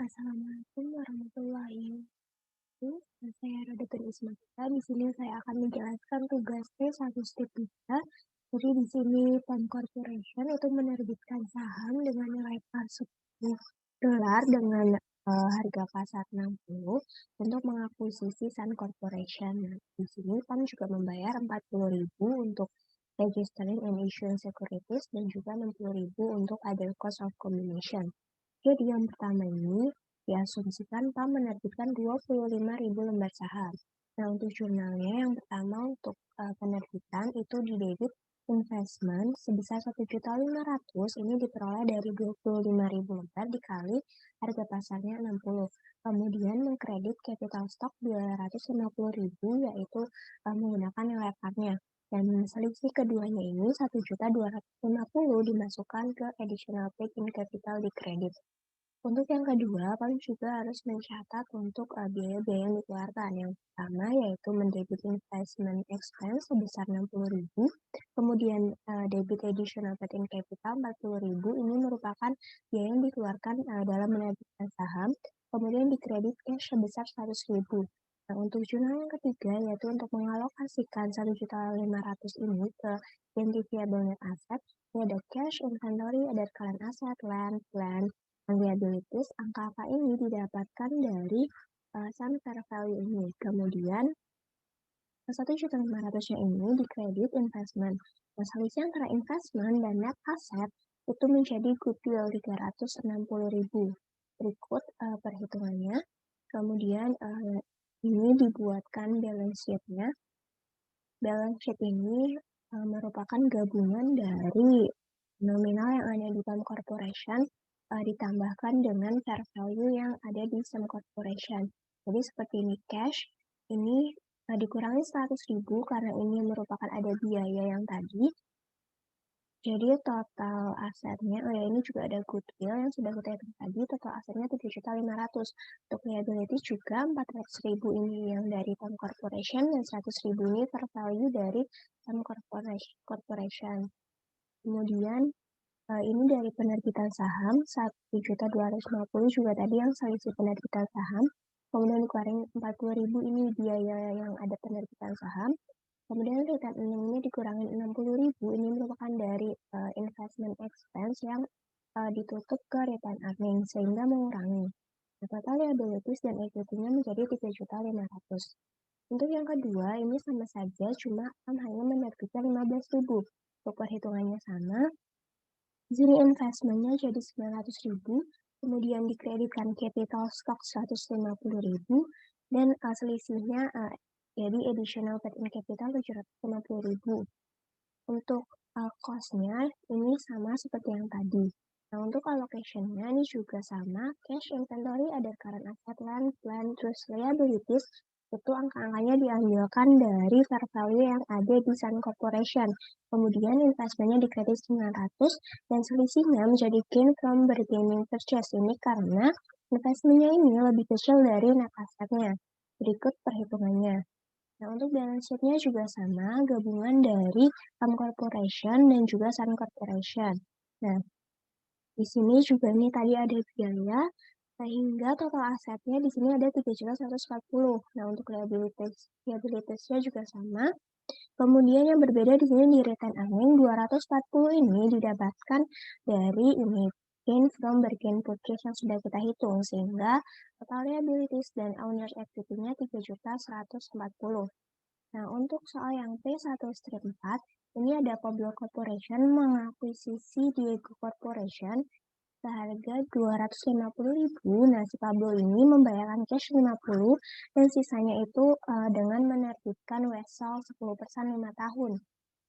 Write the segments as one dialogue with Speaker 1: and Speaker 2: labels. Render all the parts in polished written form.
Speaker 1: Assalamualaikum warahmatullahi wabarakatuh. Saya Rodatul Ismail. Di sini saya akan menjelaskan tugas T1 step 3. Jadi di sini Pan Corporation itu menerbitkan saham dengan nilai par 10 dolar dengan harga pasar 60 untuk mengakuisisi Sun Corporation. Nah, di sini Pan juga membayar 40.000 untuk registering and issuing securities dan juga 60.000 untuk other cost of combination. Jadi yang pertama ini diasumsikan PAM menerbitkan 25.000 lembar saham. Nah, untuk jurnalnya yang pertama untuk penerbitan itu di debit investment sebesar 1.500.000 ini diperoleh dari 25.000 lembar dikali harga pasarnya 60. Kemudian mengkredit capital stock 250.000 yaitu menggunakan nilai par-nya. Dan selisih keduanya ini 1.250.000 dimasukkan ke additional paid in capital di kredit. Untuk yang kedua, Pan juga harus mencatat untuk biaya-biaya yang dikeluarkan. Yang pertama yaitu mendebit investment expense sebesar 60.000, kemudian debit additional paid in capital 40.000. Ini merupakan biaya yang dikeluarkan dalam menerbitkan saham, kemudian dikredit cash sebesar 100.000. Nah, untuk jurnal yang ketiga yaitu untuk mengalokasikan 1.500.000 ini ke identifiable net asset. Ini ada cash, inventory, ada current asset, land, plan, liabilities. Angka-angka ini didapatkan dari Sun Fair Value ini. Kemudian 1.500.000-nya ini dikredit investment. Nah, selisih antara investment dan net asset itu menjadi goodwill 360.000. Berikut perhitungannya. Kemudian ini dibuatkan balance sheet-nya. Balance sheet ini merupakan gabungan dari nominal yang ada di Sun Corporation ditambahkan dengan fair value yang ada di Sun Corporation. Jadi seperti ini cash, ini dikurangi 100.000 karena ini merupakan ada biaya yang tadi. Jadi total asetnya, ini juga ada goodwill yang sudah kita hitung tadi, total asetnya 7.500.000. Untuk liabilities juga 400.000 ini yang dari Sun Corporation dan 100.000 ini fair value dari Sun Corporation. Kemudian ini dari penerbitan saham 1.250 juga tadi yang selisih penerbitan saham. Kemudian dikeluarin 40.000 ini biaya yang ada penerbitan saham. Kemudian return earning ini dikurangi 60.000 ini merupakan dari investment expense yang ditutup ke return earning sehingga mengurangi. Nah, total liabilities dan equity-nya menjadi 3.500.000. Untuk yang kedua ini sama saja cuma hanya menerbitkan 15.000. Untuk perhitungannya sama. Di sini investmentnya jadi 900.000, kemudian dikreditkan capital stock 150.000, dan selisihnya jadi additional paid in capital 750.000. Untuk cost-nya ini sama seperti yang tadi. Nah, untuk allocation-nya ini juga sama, cash, inventory, ada current asset, land, plan, terus liabilities, itu angka-angkanya diambilkan dari fair value yang ada di Sun Corporation. Kemudian investmentnya di kredit 900 dan selisihnya menjadi gain from bargaining purchase ini karena investmentnya ini lebih kecil dari net assetnya. Berikut perhitungannya. Nah, untuk balance sheet-nya juga sama, gabungan dari Sun Corporation dan juga Sun Corporation. Nah, di sini juga ini tadi ada biaya, sehingga total asetnya di sini ada 3.140. Nah, untuk liabilities-nya juga sama. Kemudian yang berbeda di sini di return earning 240 ini didapatkan dari ini gain from bargain purchase yang sudah kita hitung sehingga total liabilities dan owner's equity-nya 3.140. Nah, untuk soal yang P1 strip 4 ini ada Pablo Corporation mengakuisisi Diego Corporation seharga 250.000. Nah, si Pablo ini membayarkan cash 50 dan sisanya itu dengan menerbitkan wesel 10% 5 tahun.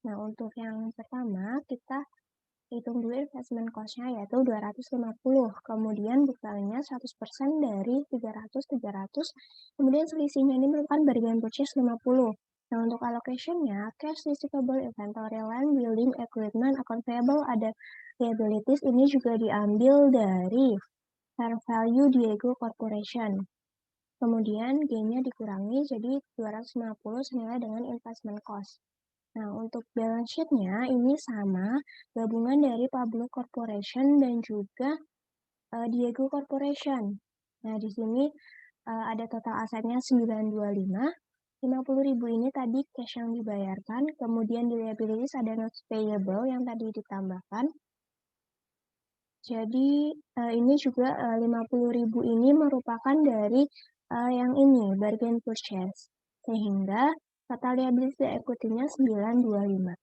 Speaker 1: Nah, untuk yang pertama kita hitung dulu investment cost-nya yaitu 250. Kemudian book value-nya 100% dari 300, kemudian selisihnya ini merupakan bargain purchase 50. Nah, untuk allocation-nya, cash, receivable, inventory, land, building, equipment, account payable, ada liabilities ini juga diambil dari fair value Diego Corporation. Kemudian gain-nya dikurangi jadi 250 senilai dengan investment cost. Nah, untuk balance sheet-nya ini sama, gabungan dari Pablo Corporation dan juga Diego Corporation. Nah, di sini ada total asetnya 925, 50.000 ini tadi cash yang dibayarkan, kemudian di liabilities ada notes payable yang tadi ditambahkan. Jadi ini juga 50.000 ini merupakan dari yang ini, bargain purchase. Sehingga total liability equity-nya 925.